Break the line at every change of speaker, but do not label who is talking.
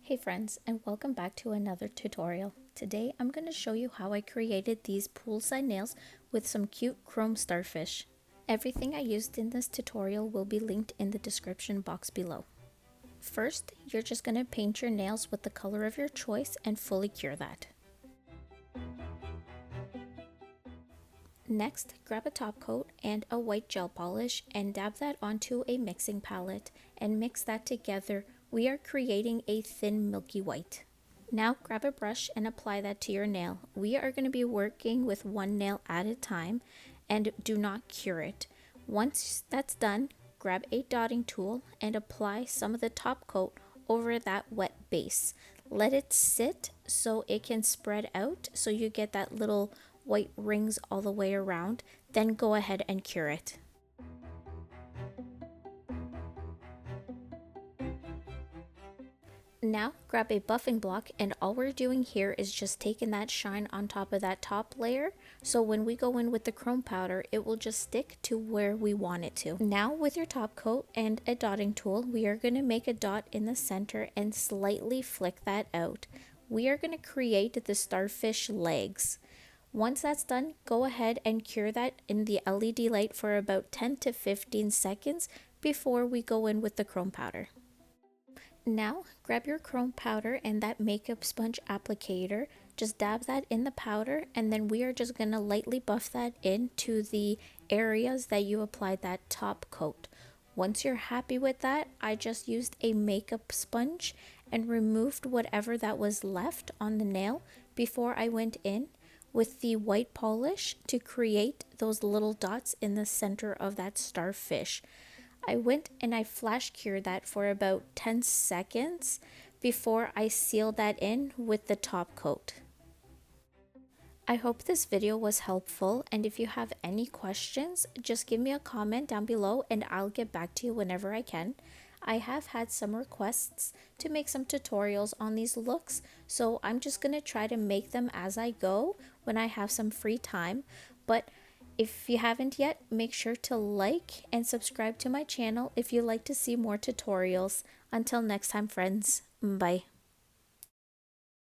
Hey friends, and welcome back to another tutorial. Today I'm going to show you how I created these poolside nails with some cute chrome starfish. Everything I used in this tutorial will be linked in the description box below. First, you're just going to paint your nails with the color of your choice and fully cure that. Next, grab a top coat and a white gel polish and dab that onto a mixing palette and mix that together. We are creating a thin milky white. Now grab a brush and apply that to your nail. We are going to be working with one nail at a time and do not cure it. Once that's done, grab a dotting tool and apply some of the top coat over that wet base. Let it sit so it can spread out so you get that little white rings all the way around. Then go ahead and cure it. Now grab a buffing block, and all we're doing here is just taking that shine on top of that top layer, so when we go in with the chrome powder it will just stick to where we want it to. Now with your top coat and a dotting tool, we are going to make a dot in the center and slightly flick that out. We are going to create the starfish legs. Once that's done, go ahead and cure that in the LED light for about 10 to 15 seconds before we go in with the chrome powder. Now grab your chrome powder and that makeup sponge applicator, just dab that in the powder, and then we are just going to lightly buff that into the areas that you applied that top coat. Once you're happy with that, I just used a makeup sponge and removed whatever that was left on the nail before I went in with the white polish to create those little dots in the center of that starfish. I went and I flash cured that for about 10 seconds before I sealed that in with the top coat. I hope this video was helpful, and if you have any questions, just give me a comment down below and I'll get back to you whenever I can. I have had some requests to make some tutorials on these looks, so I'm just going to try to make them as I go when I have some free time. But if you haven't yet, make sure to like and subscribe to my channel if you'd like to see more tutorials. Until next time, friends, bye.